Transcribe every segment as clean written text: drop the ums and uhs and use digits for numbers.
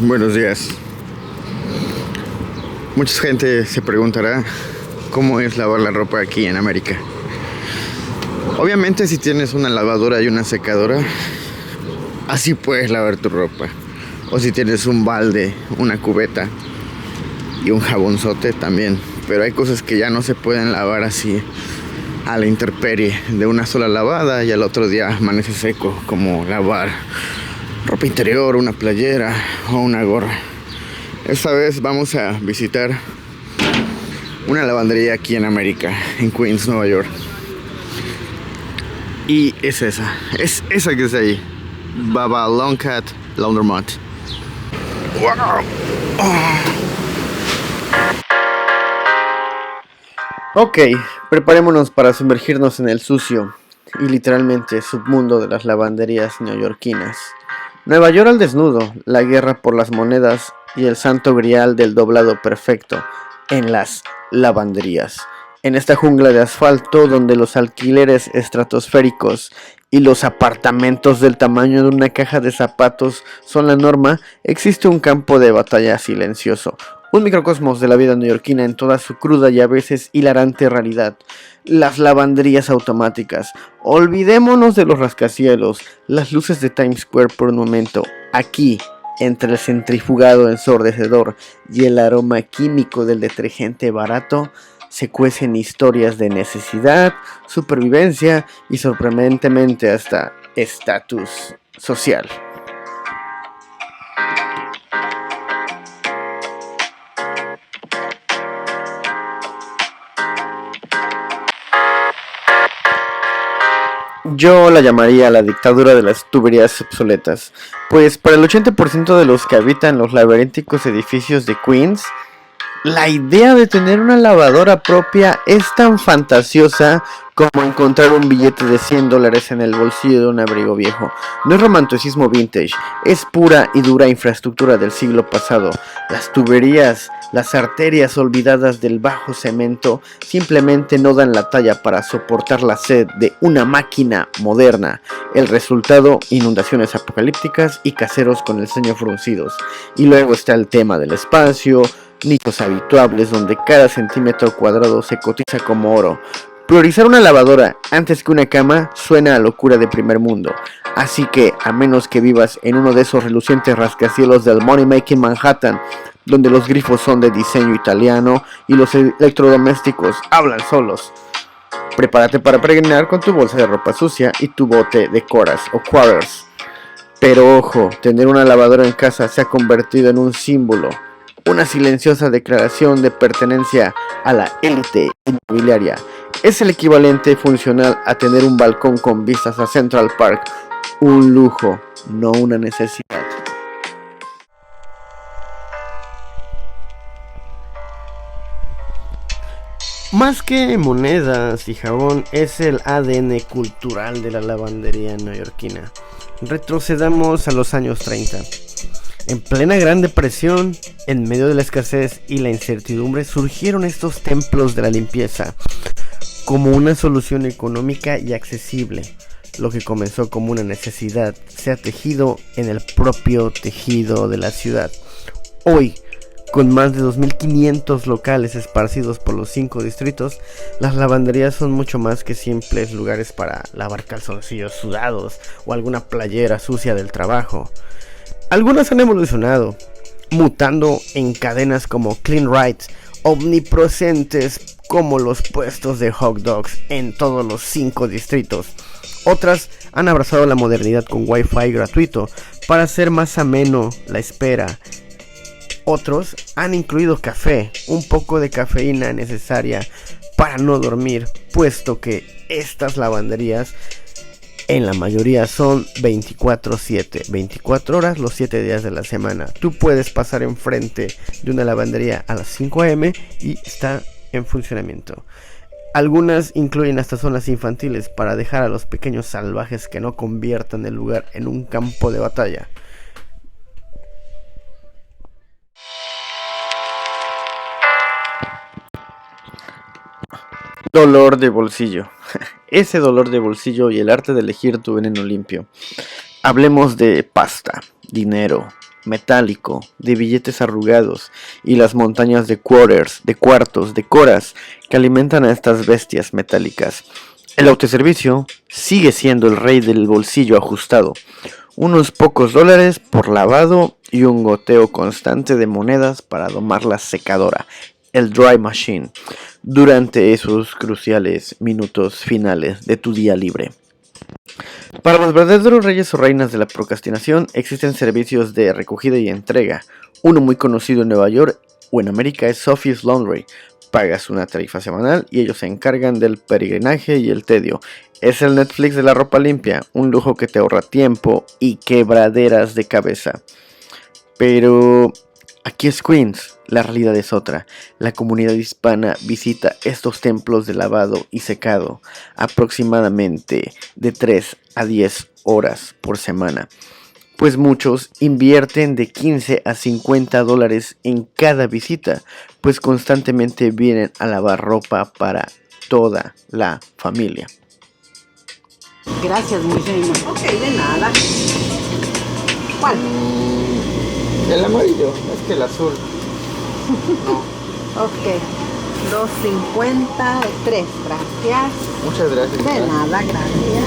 Buenos días. Mucha gente se preguntará cómo es lavar la ropa aquí en América. Obviamente si tienes una lavadora y una secadora, así puedes lavar tu ropa. O si tienes un balde, una cubeta y un jabonzote también. Pero hay cosas que ya no se pueden lavar así a la intemperie, de una sola lavada y al otro día amanece seco, como lavar ropa interior, una playera o una gorra. Esta vez vamos a visitar una lavandería aquí en América, en Queens, Nueva York. Y es esa que está ahí, Baba Long Cat Laundromat. ¡Wow! Ok, preparémonos para sumergirnos en el sucio y literalmente submundo de las lavanderías neoyorquinas. Nueva York al desnudo, la guerra por las monedas y el santo grial del doblado perfecto en las lavanderías. En esta jungla de asfalto donde los alquileres estratosféricos y los apartamentos del tamaño de una caja de zapatos son la norma, existe un campo de batalla silencioso. Un microcosmos de la vida neoyorquina en toda su cruda y a veces hilarante realidad. Las lavanderías automáticas. Olvidémonos de los rascacielos, las luces de Times Square por un momento. Aquí, entre el centrifugado ensordecedor y el aroma químico del detergente barato, se cuecen historias de necesidad, supervivencia y sorprendentemente hasta estatus social. Yo la llamaría la dictadura de las tuberías obsoletas, pues para el 80% de los que habitan los laberínticos edificios de Queens, la idea de tener una lavadora propia es tan fantasiosa como encontrar un billete de $100 en el bolsillo de un abrigo viejo. No es romanticismo vintage, es pura y dura infraestructura del siglo pasado. Las tuberías, las arterias olvidadas del bajo cemento simplemente no dan la talla para soportar la sed de una máquina moderna. El resultado, inundaciones apocalípticas y caseros con el ceño fruncidos. Y luego está el tema del espacio, nichos habituables donde cada centímetro cuadrado se cotiza como oro. Priorizar una lavadora antes que una cama suena a locura de primer mundo, así que a menos que vivas en uno de esos relucientes rascacielos del Money Making Manhattan, donde los grifos son de diseño italiano y los electrodomésticos hablan solos, prepárate para peregrinar con tu bolsa de ropa sucia y tu bote de coras o quarters. Pero ojo, tener una lavadora en casa se ha convertido en un símbolo, una silenciosa declaración de pertenencia a la élite inmobiliaria. Es el equivalente funcional a tener un balcón con vistas a Central Park. Un lujo, no una necesidad. Más que monedas y jabón, es el ADN cultural de la lavandería neoyorquina. Retrocedamos a los años 30. En plena Gran Depresión, en medio de la escasez y la incertidumbre, surgieron estos templos de la limpieza como una solución económica y accesible. Lo que comenzó como una necesidad se ha tejido en el propio tejido de la ciudad. Hoy, con más de 2.500 locales esparcidos por los 5 distritos, las lavanderías son mucho más que simples lugares para lavar calzoncillos sudados o alguna playera sucia del trabajo. Algunas han evolucionado, mutando en cadenas como Clean Rights, omnipresentes como los puestos de hot dogs en todos los 5 distritos. Otras han abrazado la modernidad con Wi-Fi gratuito para hacer más ameno la espera. Otros han incluido café, un poco de cafeína necesaria para no dormir, puesto que estas lavanderías en la mayoría son 24/7, 24 horas los 7 días de la semana. Tú puedes pasar enfrente de una lavandería a las 5 a.m. y está en funcionamiento. Algunas incluyen hasta zonas infantiles para dejar a los pequeños salvajes que no conviertan el lugar en un campo de batalla. Dolor de bolsillo. Ese dolor de bolsillo y el arte de elegir tu veneno limpio. Hablemos de pasta, dinero, metálico, de billetes arrugados y las montañas de quarters, de cuartos, de coras que alimentan a estas bestias metálicas. El autoservicio sigue siendo el rey del bolsillo ajustado. Unos pocos dólares por lavado y un goteo constante de monedas para domar la secadora, el dry machine, durante esos cruciales minutos finales de tu día libre. Para los verdaderos reyes o reinas de la procrastinación existen servicios de recogida y entrega. Uno muy conocido en Nueva York o en América es Sophie's Laundry. Pagas una tarifa semanal y ellos se encargan del peregrinaje y el tedio. Es el Netflix de la ropa limpia, un lujo que te ahorra tiempo y quebraderas de cabeza. Pero aquí es Queens, la realidad es otra. La comunidad hispana visita estos templos de lavado y secado aproximadamente de 3 a 10 horas por semana, pues muchos invierten de 15 a 50 dólares en cada visita, pues constantemente vienen a lavar ropa para toda la familia. Gracias, mi reina. Ok, de nada. ¿Cuál? El amarillo, es que el azul. No. Ok. 2.53. Gracias. Muchas gracias. De nada, gracias.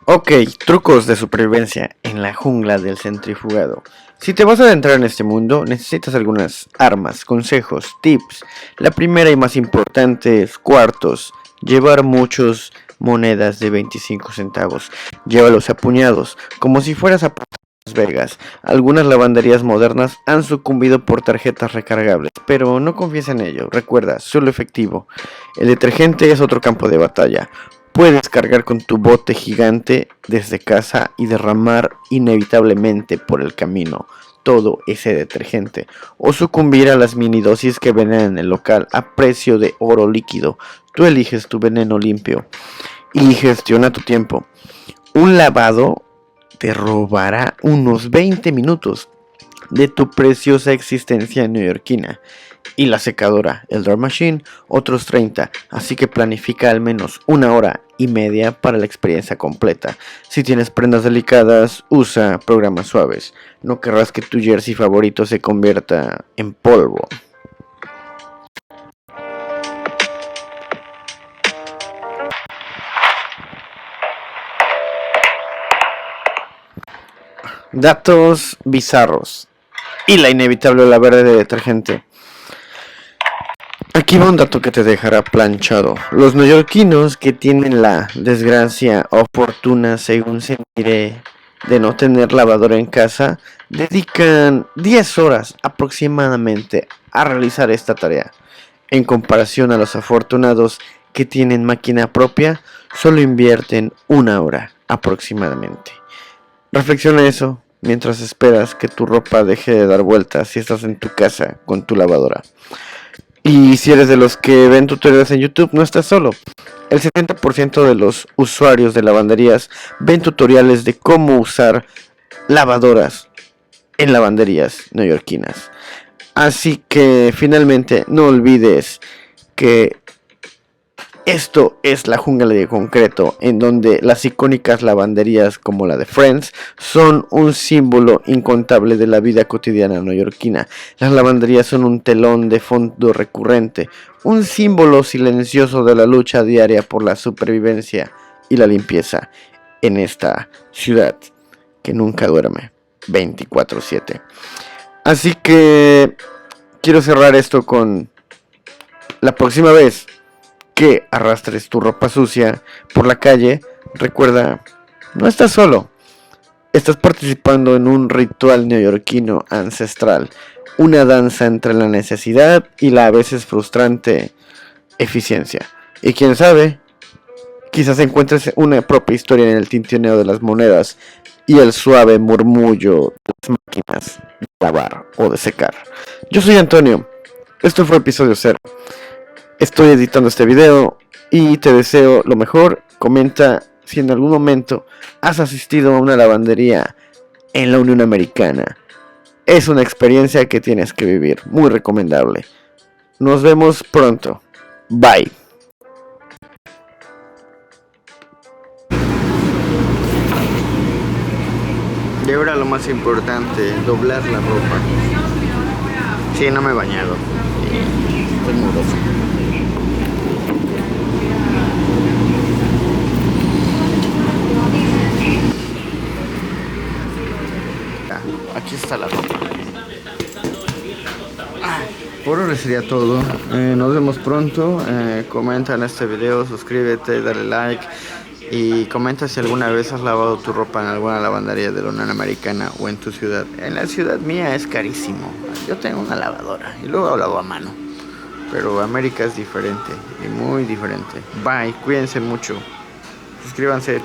Ok, trucos de supervivencia en la jungla del centrifugado. Si te vas a adentrar en este mundo, necesitas algunas armas, consejos, tips. La primera y más importante es cuartos. Llevar muchas monedas de 25 centavos. Llévalos a puñados, como si fueras a Las Vegas. Algunas lavanderías modernas han sucumbido por tarjetas recargables, pero no confíes en ello. Recuerda, solo efectivo. El detergente es otro campo de batalla. Puedes cargar con tu bote gigante desde casa y derramar inevitablemente por el camino todo ese detergente, o sucumbir a las mini dosis que venden en el local a precio de oro líquido. Tú eliges tu veneno limpio y gestiona tu tiempo. Un lavado te robará unos 20 minutos de tu preciosa existencia neoyorquina. Y la secadora, el dry machine, otros 30, así que planifica al menos 1 hora y media para la experiencia completa. Si tienes prendas delicadas, usa programas suaves. No querrás que tu jersey favorito se convierta en polvo. Datos bizarros y la inevitable ola verde de detergente. Aquí va un dato que te dejará planchado. Los neoyorquinos que tienen la desgracia o fortuna, según se mire, de no tener lavadora en casa, dedican 10 horas aproximadamente a realizar esta tarea. En comparación a los afortunados que tienen máquina propia, solo invierten 1 hora aproximadamente. Reflexiona eso mientras esperas que tu ropa deje de dar vueltas si estás en tu casa con tu lavadora. Y si eres de los que ven tutoriales en YouTube, no estás solo. El 70% de los usuarios de lavanderías ven tutoriales de cómo usar lavadoras en lavanderías neoyorquinas. Así que finalmente no olvides que esto es la jungla de concreto, en donde las icónicas lavanderías como la de Friends son un símbolo incontable de la vida cotidiana neoyorquina. Las lavanderías son un telón de fondo recurrente, un símbolo silencioso de la lucha diaria por la supervivencia y la limpieza en esta ciudad que nunca duerme 24/7. Así que quiero cerrar esto con la próxima vez que arrastres tu ropa sucia por la calle, recuerda, no estás solo. Estás participando en un ritual neoyorquino ancestral, una danza entre la necesidad y la a veces frustrante eficiencia. Y quién sabe, quizás encuentres una propia historia en el tintineo de las monedas y el suave murmullo de las máquinas de lavar o de secar. Yo soy Antonio, esto fue episodio 0. Estoy editando este video y te deseo lo mejor. Comenta si en algún momento has asistido a una lavandería en la Unión Americana. Es una experiencia que tienes que vivir, muy recomendable. Nos vemos pronto. Bye. Y ahora lo más importante, doblar la ropa. Sí, no me he bañado. Estoy mugroso. Aquí está la ropa. Por ahora sería todo. Nos vemos pronto. Comenta en este video, suscríbete, dale like. Y comenta si alguna vez has lavado tu ropa en alguna lavandería de la Unión Americana o en tu ciudad. En la ciudad mía es carísimo. Yo tengo una lavadora y luego lavo a mano. Pero América es diferente y muy diferente. Bye, cuídense mucho. Suscríbanse.